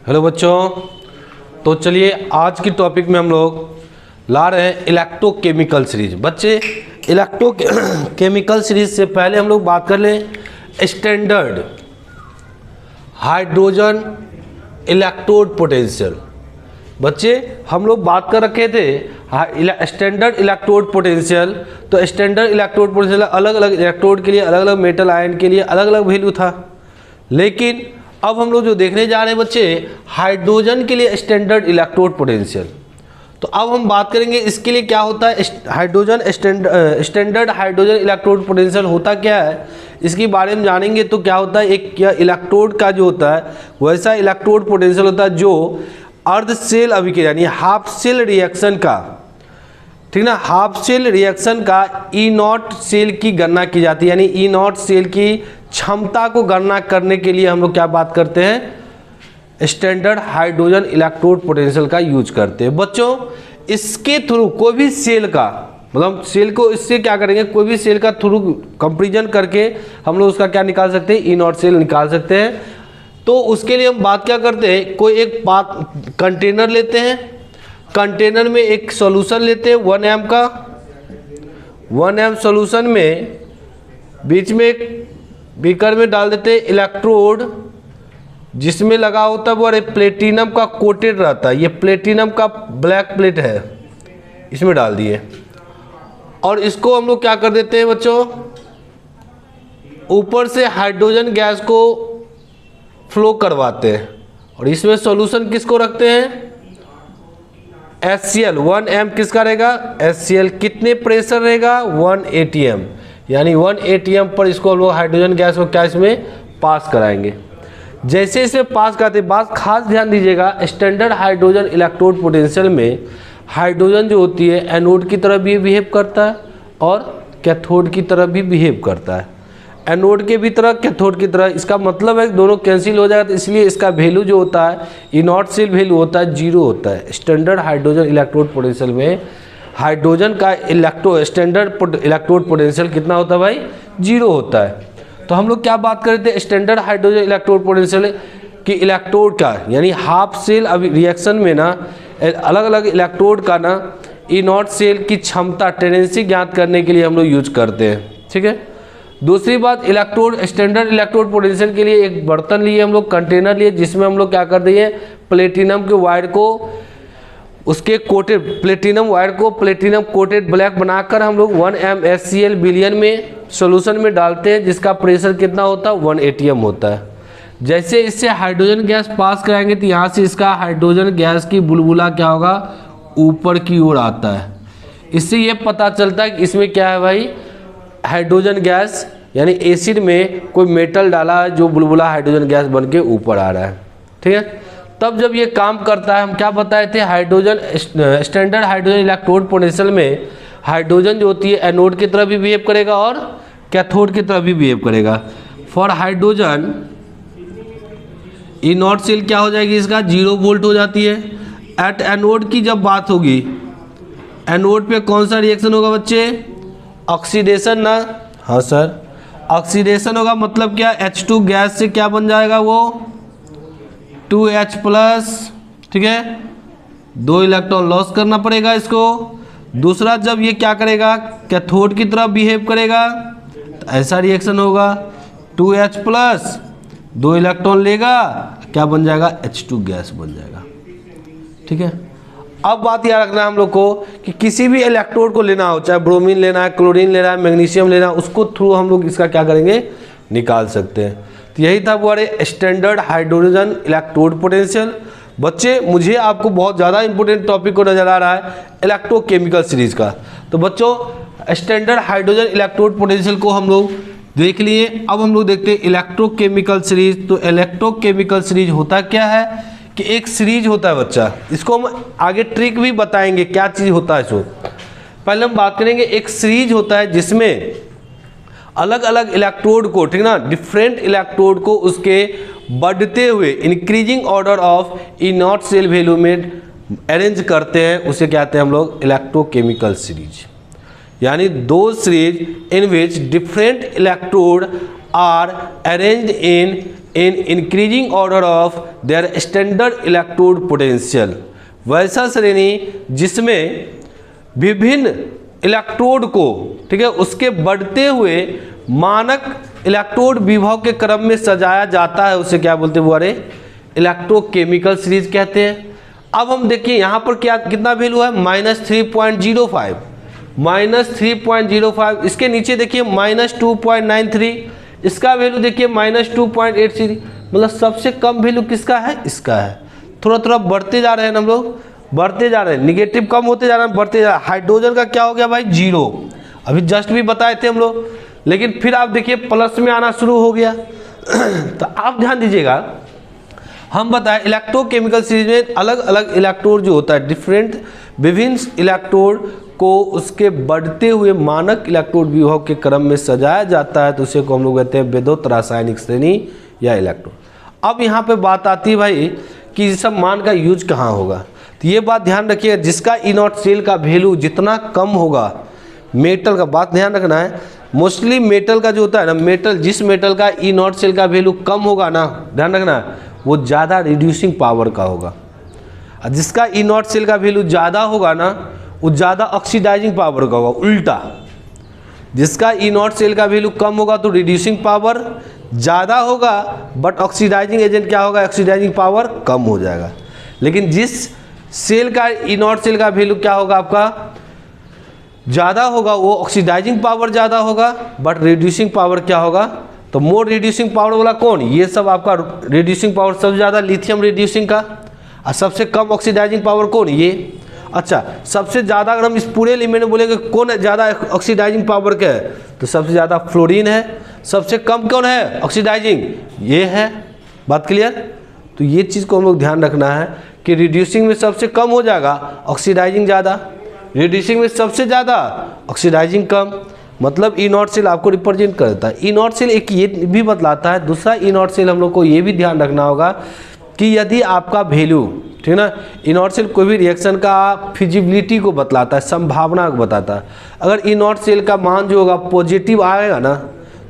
Hello बच्चों, तो चलिए आज की टॉपिक में हम लोग ला रहे हैं इलेक्ट्रोकेमिकल सीरीज। बच्चे इलेक्ट्रोकेमिकल सीरीज से पहले हम लोग बात कर लें स्टैंडर्ड हाइड्रोजन इलेक्ट्रोड पोटेंशियल। बच्चे हम लोग बात कर रखे थे स्टैंडर्ड इलेक्ट्रोड पोटेंशियल। तो स्टैंडर्ड इलेक्ट्रोड पोटेंशियल अलग अलग इलेक्ट्रोड के लिए, अलग अलग मेटल आयन के लिए अलग अलग वैल्यू था। लेकिन अब हम लोग जो देखने जा रहे हैं बच्चे हाइड्रोजन के लिए स्टैंडर्ड इलेक्ट्रोड पोटेंशियल। तो अब हम बात करेंगे इसके लिए क्या होता है hydrogen standard hydrogen electrode potential होता क्या है, इसके बारे में जानेंगे। तो क्या होता है, एक क्या इलेक्ट्रोड का जो होता है वैसा इलेक्ट्रोड पोटेंशियल होता है जो अर्ध सेल अभिक्रिया यानी हाफ सेल रिएक्शन का, ठीक ना, हाफ सेल रिएक्शन का ई नॉट सेल की गणना की जाती है। यानी ई नॉट सेल की क्षमता को गणना करने के लिए हम लोग क्या बात करते हैं, स्टैंडर्ड हाइड्रोजन इलेक्ट्रोड पोटेंशियल का यूज करते हैं। बच्चों इसके थ्रू कोई भी सेल का, मतलब सेल को इससे क्या करेंगे, कोई भी सेल का थ्रू कंपेरिजन करके हम लोग उसका क्या निकाल सकते हैं, ई नॉट सेल निकाल सकते हैं। तो उसके लिए हम बात क्या करते हैं, कोई एक कंटेनर लेते हैं, कंटेनर में एक सॉल्यूशन लेते हैं 1 एम का, 1 एम सॉल्यूशन में बीच में एक बीकर में डाल देते हैं इलेक्ट्रोड जिसमें लगा होता है वो प्लेटिनम का कोटेड रहता है। ये प्लेटिनम का ब्लैक प्लेट है, इसमें डाल दिए और इसको हम लोग क्या कर देते हैं बच्चों, ऊपर से हाइड्रोजन गैस को फ्लो करवाते हैं और इसमें सॉल्यूशन किसको रखते हैं, HCl 1 एम किसका रहेगा, HCl। कितने प्रेशर रहेगा, 1 atm, यानी 1 atm पर इसको हम लोग हाइड्रोजन गैस को क्या इसमें पास कराएंगे। जैसे इसे पास कराते, बात खास ध्यान दीजिएगा, स्टैंडर्ड हाइड्रोजन इलेक्ट्रोड पोटेंशियल में हाइड्रोजन जो होती है एनोड की तरह भी बिहेव करता है और कैथोड की तरह भी बिहेव करता है। एनोड के भी तरह, कैथोड की तरह, इसका मतलब है दोनों कैंसिल हो जाएगा। तो इसलिए इसका वैल्यू जो होता है ई नॉट सेल वैल्यू होता है 0 होता है। स्टैंडर्ड हाइड्रोजन इलेक्ट्रोड पोटेंशियल में हाइड्रोजन का स्टैंडर्ड इलेक्ट्रोड पोटेंशियल कितना होता है भाई, 0 होता है। तो हम लोग क्या बात कर रहे थे, स्टैंडर्ड हाइड्रोजन इलेक्ट्रोड पोटेंशियल की इलेक्ट्रोड का, यानी हाफ सेल अभी रिएक्शन में ना अलग अलग इलेक्ट्रोड का ना ई नॉट सेल की क्षमता टेंडेंसी ज्ञात करने के लिए हम लोग यूज करते हैं, ठीक है। दूसरी बात, इलेक्ट्रोड स्टैंडर्ड इलेक्ट्रोड पोटेंशियल के लिए एक बर्तन लिए हम लोग, कंटेनर लिए, जिसमें हम लोग क्या कर दिए, प्लेटिनम के वायर को उसके कोटेड प्लेटिनम वायर को प्लेटिनम कोटेड ब्लैक बनाकर हम लोग 1 एम HCl बिलियन में सॉल्यूशन में डालते हैं, जिसका प्रेशर कितना होता है, 1 atm होता है। जैसे इससे हाइड्रोजन गैस पास कराएंगे तो यहाँ से इसका हाइड्रोजन गैस की बुलबुला क्या होगा, ऊपर की ओर आता है। इससे ये पता चलता है कि इसमें क्या है भाई, हाइड्रोजन गैस, यानी एसिड में कोई मेटल डाला है जो बुलबुला हाइड्रोजन गैस बन के ऊपर आ रहा है, ठीक है। तब जब ये काम करता है, हम क्या बताए थे, hydrogen standard hydrogen electrode potential में हाइड्रोजन जो होती है एनोड की तरह भी बिहेव करेगा और कैथोड की तरह भी बिहेव करेगा। For hydrogen E naught cell क्या हो जाएगी, इसका 0 वोल्ट हो जाती है। एट एनोड की जब बात होगी, एनोड पे कौन सा रिएक्शन होगा बच्चे, ऑक्सीडेशन ना, हाँ सर, ऑक्सीडेशन होगा। मतलब क्या, H2 गैस से क्या बन जाएगा वो 2H+, ठीक है, 2 इलेक्ट्रॉन लॉस करना पड़ेगा इसको। दूसरा, जब ये क्या करेगा, कैथोड की तरफ बिहेव करेगा तो ऐसा रिएक्शन होगा, 2H+, 2 इलेक्ट्रॉन लेगा, क्या बन जाएगा, H2 गैस बन जाएगा, ठीक है। अब बात याद रखना है हम लोग को कि किसी भी इलेक्ट्रोड को लेना हो, चाहे ब्रोमीन लेना है, क्लोरीन लेना है, मैग्नीशियम लेना है, उसको थ्रू हम लोग इसका क्या करेंगे, निकाल सकते हैं। तो यही था हमारे स्टैंडर्ड हाइड्रोजन इलेक्ट्रोड पोटेंशियल। बच्चे मुझे आपको बहुत ज़्यादा इंपॉर्टेंट टॉपिक को नजर आ रहा है इलेक्ट्रोकेमिकल सीरीज का। तो बच्चों स्टैंडर्ड हाइड्रोजन इलेक्ट्रोड पोटेंशियल को हम लोग देख लिए। अब हम लोग देखते हैं इलेक्ट्रोकेमिकल सीरीज। तो इलेक्ट्रोकेमिकल सीरीज होता क्या है कि एक सीरीज होता है बच्चा, इसको हम आगे ट्रिक भी बताएंगे क्या चीज़ होता है। इसको पहले हम बात करेंगे, एक सीरीज होता है जिसमें अलग अलग इलेक्ट्रोड को, ठीक ना, डिफरेंट इलेक्ट्रोड को उसके बढ़ते हुए increasing order of E naught cell value में अरेंज करते हैं, उसे क्या कहते हैं हम लोग, इलेक्ट्रोकेमिकल सीरीज। यानी दो series in which different electrode are arranged in in increasing order of their standard electrode potential, वैसा श्रेणी जिसमें विभिन्न इलेक्ट्रोड को, ठीक है, उसके बढ़ते हुए मानक इलेक्ट्रोड विभव के क्रम में सजाया जाता है, उसे क्या बोलते हैं बुआरे, इलेक्ट्रोकेमिकल सीरीज कहते हैं। अब हम देखिए यहाँ पर क्या कितना वैल्यू है, -3.05, -3.05, इसके नीचे देखिए -2.93, इसका वैल्यू देखिए -2.83, मतलब सबसे कम वैल्यू किसका है, इसका है। थोड़ा थोड़ा बढ़ते जा रहे हैं हम लोग, बढ़ते जा रहे हैं, निगेटिव कम होते जा रहे हैं, बढ़ते जा रहे हैं। हाइड्रोजन का क्या हो गया भाई, 0, अभी जस्ट भी बताए थे हम लोग, लेकिन फिर आप देखिए प्लस में आना शुरू हो गया। तो आप ध्यान दीजिएगा, हम बताएं इलेक्ट्रोकेमिकल सीरीज में अलग अलग इलेक्ट्रोड जो होता है, डिफरेंट विभिन्न इलेक्ट्रोड को उसके बढ़ते हुए मानक इलेक्ट्रोड विभव के क्रम में सजाया जाता है, तो उसे को हम लोग कहते हैं विद्युत रासायनिक श्रेणी या इलेक्ट्रोड। अब यहाँ पे बात आती है भाई कि इस सब मान का यूज कहाँ होगा, तो ये बात ध्यान रखिएगा, जिसका ई0 सेल का वैल्यू जितना कम होगा, मेटल का बात ध्यान रखना है, मोस्टली मेटल का जो होता है ना, मेटल जिस मेटल का ई0 सेल का वैल्यू कम होगा ना, ध्यान रखना, वो ज़्यादा रिड्यूसिंग पावर का होगा, और जिसका ई0 सेल का वैल्यू ज़्यादा होगा ना, वो ज़्यादा ऑक्सीडाइजिंग पावर का होगा। उल्टा, जिसका ई0 सेल का वैल्यू कम होगा तो रिड्यूसिंग पावर ज़्यादा होगा, बट ऑक्सीडाइजिंग एजेंट क्या होगा, ऑक्सीडाइजिंग पावर कम हो जाएगा। लेकिन जिस सेल का ई0 सेल का वैल्यू क्या होगा आपका, ज़्यादा होगा, वो ऑक्सीडाइजिंग पावर ज़्यादा होगा, बट रिड्यूसिंग पावर क्या होगा, तो मोर रिड्यूसिंग पावर वाला कौन, ये सब आपका रिड्यूसिंग पावर सबसे ज़्यादा लिथियम रिड्यूसिंग का, और सबसे कम ऑक्सीडाइजिंग पावर कौन, ये। अच्छा, सबसे ज़्यादा अगर हम इस पूरे एलिमेंट में बोलेंगे कौन ज़्यादा ऑक्सीडाइजिंग पावर का है, तो सबसे ज़्यादा फ्लोरीन है, सबसे कम कौन है ऑक्सीडाइजिंग, ये है। बात क्लियर। तो ये चीज़ को हम लोग ध्यान रखना है कि रिड्यूसिंग में सबसे कम हो जाएगा, ऑक्सीडाइजिंग ज़्यादा, रिड्यूसिंग में सबसे ज़्यादा, ऑक्सीडाइजिंग कम, मतलब ई0 सेल आपको रिप्रेजेंट करता है। ई0 सेल एक ये भी बतलाता है, दूसरा ई0 सेल हम लोग को ये भी ध्यान रखना होगा कि यदि आपका वैल्यू, ठीक है ना, ई0 सेल कोई भी रिएक्शन का फिजिबिलिटी को बतलाता है, संभावना को बताता है। अगर ई0 सेल का मान जो होगा पॉजिटिव आएगा ना,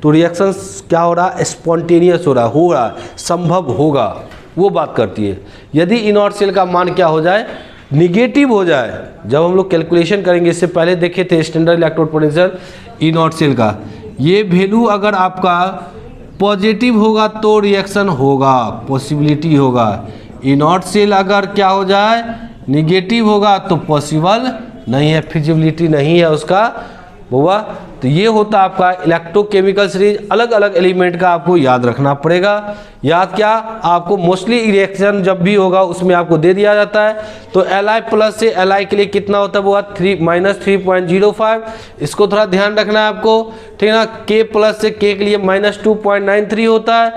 तो रिएक्शन क्या हो रहा है, स्पॉन्टेनियस हो रहा है, संभव होगा, वो बात करती है। यदि ई0 सेल का मान क्या हो जाए, निगेटिव हो जाए, जब हम लोग कैलकुलेशन करेंगे, इससे पहले देखे थे स्टैंडर्ड इलेक्ट्रोड पोटेंशियल ई0 सेल का, ये वैल्यू अगर आपका पॉजिटिव होगा तो रिएक्शन होगा, पॉसिबिलिटी होगा। ई0 सेल अगर क्या हो जाए, निगेटिव होगा तो पॉसिबल नहीं है, फिजिबिलिटी नहीं है उसका बुआ। तो ये होता आपका इलेक्ट्रोकेमिकल सीरीज, अलग अलग एलिमेंट का आपको याद रखना पड़ेगा। याद क्या, आपको मोस्टली रिएक्शन जब भी होगा उसमें आपको दे दिया जाता है। तो Li प्लस से Li के लिए कितना होता है वो -3.05, इसको थोड़ा ध्यान रखना है आपको, ठीक है ना। K प्लस से K के लिए -2.93 होता है,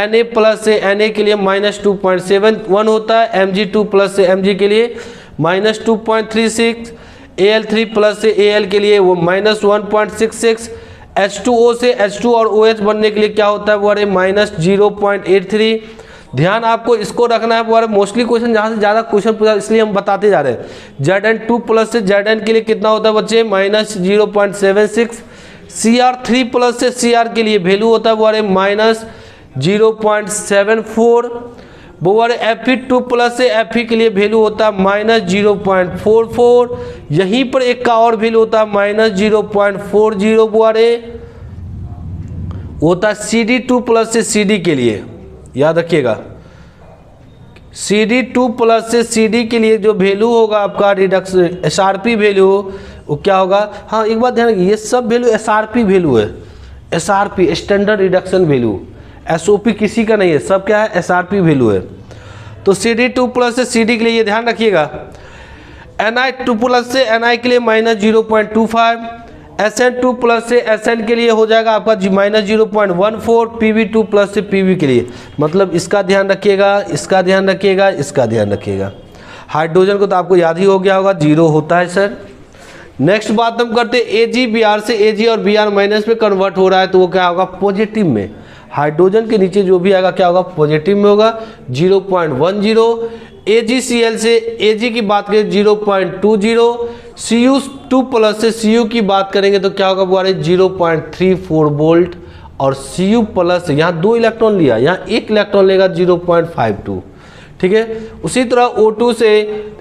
Na प्लस से Na के लिए -2.71 होता है, Mg2 प्लस से Mg के लिए -2.36, Al3 प्लस से Al के लिए वो -1.66, H2O से H2 और OH बनने के लिए क्या होता है वो -0.83। ध्यान आपको इसको रखना है, वो मोस्टली क्वेश्चन जहाँ से ज़्यादा क्वेश्चन पूछा इसलिए हम बताते जा रहे हैं। Zn2 प्लस से Zn के लिए कितना होता है बच्चे, -0.76। Cr3 प्लस से Cr के लिए वैल्यू होता है वो -0.74। वो Fe2 प्लस से Fe के लिए वैल्यू होता है -0.44। यहीं पर एक का और वैल्यू होता है -0.40 बुआरे होता है Cd2 प्लस से Cd के लिए, याद रखिएगा। Cd2 प्लस से Cd के लिए जो वैल्यू होगा आपका रिडक्शन SRP वैल्यू, वो क्या होगा, हाँ एक बात ध्यान रखिए, ये सब वैल्यू SRP वैल्यू है, SRP standard reduction value, SOP किसी का नहीं है, सब क्या है SRP वैल्यू है। तो Cd2 प्लस से Cd के लिए ये ध्यान रखिएगा। Ni2 प्लस से Ni के लिए -0.25, Sn2 प्लस से Sn के लिए हो जाएगा आपका -0.14, Pb2 प्लस से Pb के लिए, मतलब इसका ध्यान रखिएगा, इसका ध्यान रखिएगा, इसका ध्यान रखिएगा। हाइड्रोजन को तो आपको याद ही हो गया होगा, 0 होता है सर। नेक्स्ट बात हम करते हैं Ag Br से Ag और Br माइनस में कन्वर्ट हो रहा है, तो वो क्या होगा पॉजिटिव में। हाइड्रोजन के नीचे जो भी आएगा क्या होगा पॉजिटिव में होगा 0.10। AgCl से Ag की बात करें 0.20, Cu2 प्लस से Cu की बात करेंगे तो क्या होगा वो 0.34 वोल्ट, और Cu प्लस, यहाँ 2 इलेक्ट्रॉन लिया, यहाँ 1 इलेक्ट्रॉन लेगा 0.52, ठीक है। उसी तरह O2 से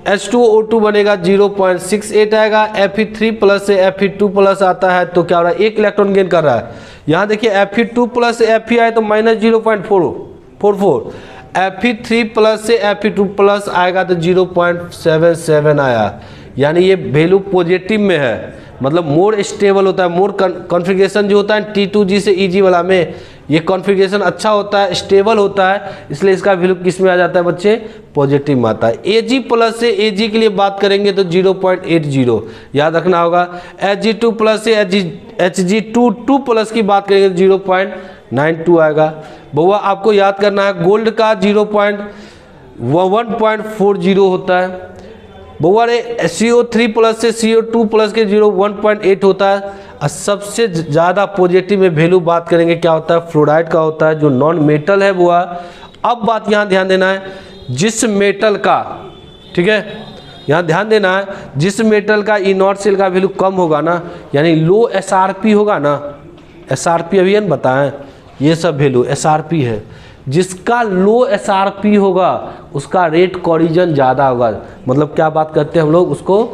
H2O2 बनेगा 0.68 आएगा। Fe3 प्लस से Fe2 प्लस आता है तो क्या हो रहा है, 1 इलेक्ट्रॉन गेन कर रहा है। यहाँ देखिए Fe2 प्लस से Fe आए तो -0.44, Fe3 प्लस से Fe2 प्लस आएगा तो 0.77 आया, यानी ये वैल्यू पॉजिटिव में है, मतलब मोर स्टेबल होता है। मोर कॉन्फ़िगरेशन जो होता है T2G से EG वाला में, ये कॉन्फ़िगरेशन अच्छा होता है, स्टेबल होता है, इसलिए इसका वैल्यू किस में आ जाता है बच्चे, पॉजिटिव में आता है। Ag प्लस से Ag के लिए बात करेंगे तो 0.80 याद रखना होगा। Hg2 प्लस से Hg2 प्लस की बात करेंगे तो 0.92 आएगा। बउआ आपको याद करना है गोल्ड का 1.40 होता है। बउआ रे CO3 प्लस से CO2 प्लस के 1.8 होता है। और सबसे ज़्यादा पॉजिटिव में वैल्यू बात करेंगे क्या होता है, फ्लोराइड का होता है, जो नॉन मेटल है बुआ। अब बात यहाँ ध्यान देना है, जिस मेटल का, ठीक है, यहाँ ध्यान देना है, जिस मेटल का इनॉट सेल का वैल्यू कम होगा ना, यानी लो SRP होगा ना, SRP अभी न बताएं, ये सब वैल्यू SRP है, जिसका लो SRP होगा उसका रेट कोरिजन ज़्यादा होगा। मतलब क्या बात करते हैं हम लोग उसको,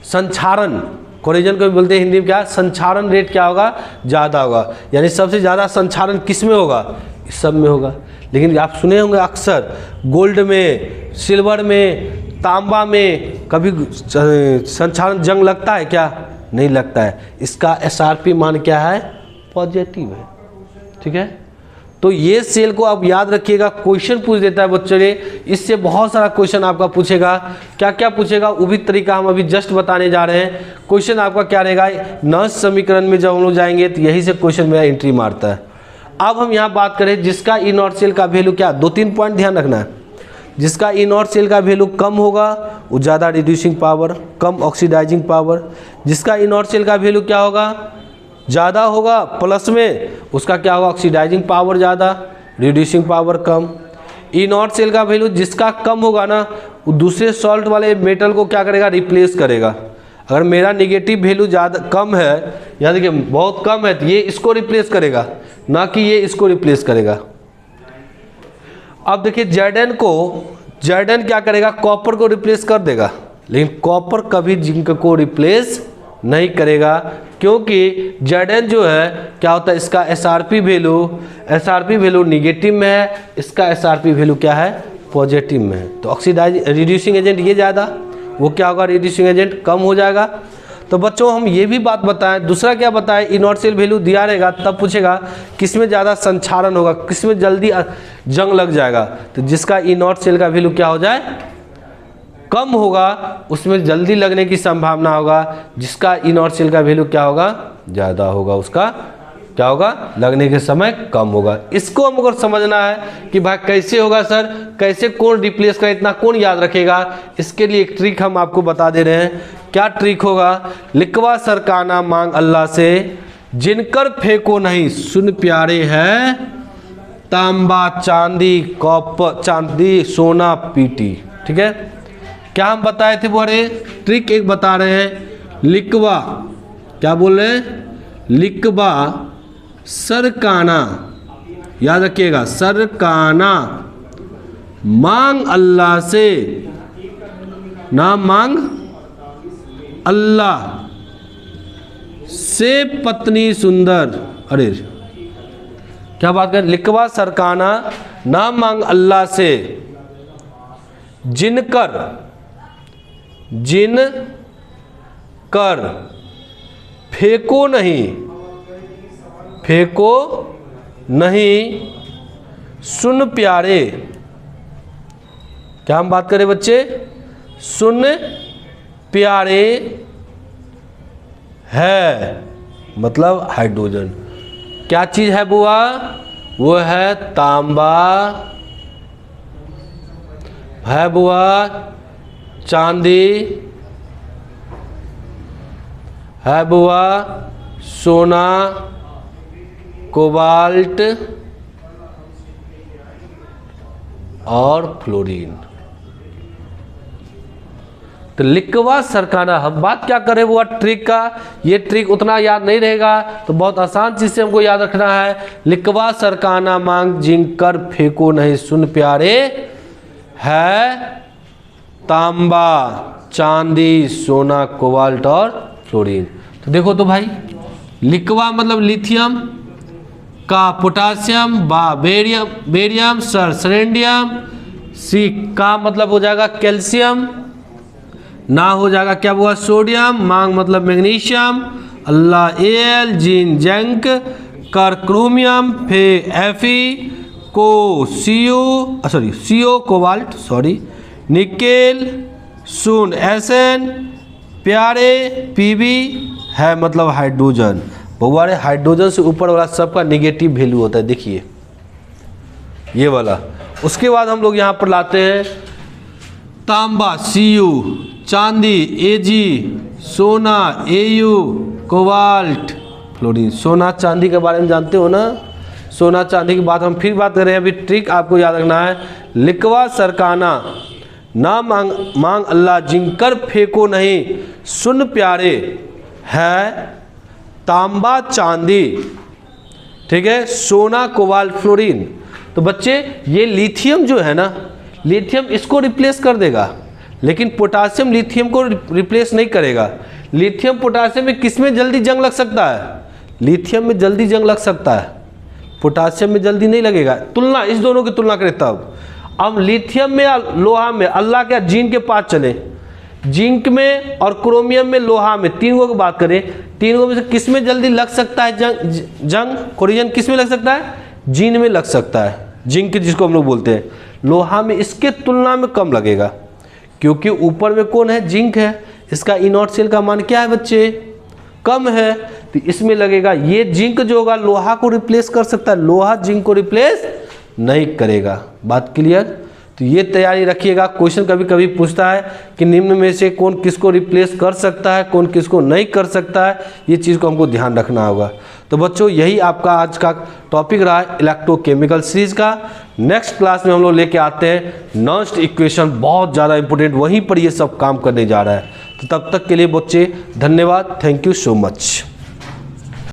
संक्षारण, कोरिजन को भी बोलते हैं हिंदी में, क्या संक्षारण रेट क्या होगा, ज़्यादा होगा। यानी सबसे ज़्यादा संक्षारण किस में होगा, इस सब में होगा। लेकिन आप सुने होंगे अक्सर गोल्ड में, सिल्वर में, तांबा में कभी संक्षारण जंग लगता है क्या, नहीं लगता है। इसका SRP मान क्या है, पॉजिटिव है, ठीक है। तो ये सेल को आप याद रखिएगा, क्वेश्चन पूछ देता है बच्चों ने, इससे बहुत सारा क्वेश्चन आपका पूछेगा। क्या क्या पूछेगा वो भी तरीका हम अभी जस्ट बताने जा रहे हैं। क्वेश्चन आपका क्या रहेगा, नॉइस समीकरण में जब हम लोग जाएंगे तो यही से क्वेश्चन मेरा एंट्री मारता है। अब हम यहाँ बात करें जिसका इनॉट सेल का वैल्यू क्या, 2-3 पॉइंट ध्यान रखना है। जिसका इनॉट सेल का वैल्यू कम होगा वो ज़्यादा रिड्यूसिंग पावर, कम ऑक्सीडाइजिंग पावर। जिसका इनॉट सेल का वैल्यू क्या होगा, ज़्यादा होगा प्लस में, उसका क्या होगा, ऑक्सीडाइजिंग पावर ज़्यादा, रिड्यूसिंग पावर कम। इनॉट सेल का वैल्यू जिसका कम होगा ना, वो दूसरे सॉल्ट वाले मेटल को क्या करेगा, रिप्लेस करेगा। अगर मेरा नेगेटिव वैल्यू ज़्यादा कम है, या देखिए बहुत कम है, तो ये इसको रिप्लेस करेगा, ना कि ये इसको रिप्लेस करेगा। अब देखिए Zn क्या करेगा, कॉपर को रिप्लेस कर देगा, लेकिन कॉपर कभी जिंक को रिप्लेस नहीं करेगा, क्योंकि Zn जो है क्या होता है, इसका SRP वैल्यू निगेटिव में है, इसका SRP वैल्यू क्या है, पॉजिटिव में है। तो ऑक्सीडाइज रिड्यूसिंग एजेंट ये ज़्यादा, वो क्या होगा, रिड्यूसिंग एजेंट कम हो जाएगा। तो बच्चों हम ये भी बात बताएं, दूसरा क्या बताएं, इनॉट सेल वैल्यू दिया रहेगा तब पूछेगा किस में ज़्यादा संक्षारण होगा, किस में जल्दी जंग लग जाएगा। तो जिसका इनॉट सेल का वैल्यू क्या हो जाए, कम होगा, उसमें जल्दी लगने की संभावना होगा। जिसका इनॉट सेल का वैल्यू क्या होगा, ज़्यादा होगा, उसका क्या होगा, लगने के समय कम होगा। इसको हमको समझना है कि भाई कैसे होगा सर, कैसे कौन रिप्लेस करे, इतना कौन याद रखेगा। इसके लिए एक ट्रिक हम आपको बता दे रहे हैं। क्या ट्रिक होगा, लिखवा सरकाना मांग अल्लाह से, जिनकर फेंको नहीं सुन प्यारे हैं, तांबा चांदी कॉपर, चांदी सोना पीटी। ठीक है, क्या हम बताए थे, बोरे ट्रिक एक बता रहे हैं, लिखवा, क्या बोल रहे हैं, लिखवा सरकाना, याद रखिएगा, सरकाना मांग अल्लाह से, ना मांग अल्लाह से पत्नी सुंदर। अरे क्या बात कर, लिखवा सरकाना ना मांग अल्लाह से, जिनकर फेंको नहीं सुन प्यारे। क्या हम बात करें बच्चे, सुन प्यारे है, मतलब हाइड्रोजन। क्या चीज है बुआ, वो है तांबा, है बुआ चांदी, है बुआ सोना, कोबाल्ट और फ्लोरीन। तो लिक्वा सरकाना, हम बात क्या करें वो ट्रिक का, ये ट्रिक उतना याद नहीं रहेगा तो बहुत आसान चीज से हमको याद रखना है। लिक्वा सरकाना मांग जिंक कर फेंको नहीं सुन प्यारे, है तांबा चांदी सोना कोबाल्ट और फ्लोरीन। तो देखो तो भाई, लिक्वा मतलब लिथियम, का पोटासियम, बा बेरियम, सर सेलेनियम, सी का मतलब हो जाएगा कैल्शियम, ना हो जाएगा क्या हुआ सोडियम, मांग मतलब मैग्नीशियम, अल्लाह एल, जिन जिंक, कर क्रोमियम, फे एफी, को सीओ कोबाल्ट, निकेल, सुन एसएन, प्यारे पीबी, है मतलब हाइड्रोजन। बहुआ रे हाइड्रोजन से ऊपर वाला सबका निगेटिव वैल्यू होता है, देखिए ये वाला। उसके बाद हम लोग यहाँ पर लाते हैं तांबा सीयू, चांदी एजी, सोना एयू, कोबाल्ट फ्लोरीन। सोना चांदी के बारे में जानते हो ना, सोना चांदी की बात हम फिर बात कर रहे हैं। अभी ट्रिक आपको याद रखना है, लिक्वा सरकाना ना मांग अल्लाह जिंकर फेंको नहीं सुन प्यारे, है तांबा चांदी, ठीक है, सोना कोबाल्ट फ्लोरीन। तो बच्चे ये लिथियम जो है ना, लिथियम इसको रिप्लेस कर देगा, लेकिन पोटासियम लिथियम को रिप्लेस नहीं करेगा। लिथियम पोटासियम में किस में जल्दी जंग लग सकता है? लिथियम में जल्दी जंग लग सकता है, पोटासियम में जल्दी नहीं लगेगा। तुलना, इस दोनों की तुलना करें तब। अब लिथियम में या लोहा में, अल्लाह के जिंक के पास चले, जिंक में और क्रोमियम में, लोहा में, तीनों की बात करें, तीनों में से किस में जल्दी लग सकता है जंग कोरिजन किस में लग सकता है? जिंक में लग सकता है, जिंक जिसको हम लोग बोलते हैं। लोहा में इसके तुलना में कम लगेगा, क्योंकि ऊपर में कौन है? जिंक है। इसका इनर्शियल का मान क्या है बच्चे? कम है, तो इसमें लगेगा। ये जिंक जो होगा लोहा को रिप्लेस कर सकता है, लोहा जिंक को रिप्लेस नहीं करेगा। बात क्लियर? तो ये तैयारी रखिएगा। क्वेश्चन कभी कभी पूछता है कि निम्न में से कौन किसको रिप्लेस कर सकता है, कौन किसको नहीं कर सकता है, ये चीज़ को हमको ध्यान रखना होगा। तो बच्चों यही आपका आज का टॉपिक रहा है इलेक्ट्रोकेमिकल सीरीज का। नेक्स्ट क्लास में हम लोग लेके आते हैं नॉन्स्ट इक्वेशन, बहुत ज़्यादा इंपॉर्टेंट, वहीं पर ये सब काम करने जा रहा है। तो तब तक के लिए बच्चे धन्यवाद, थैंक यू सो मच।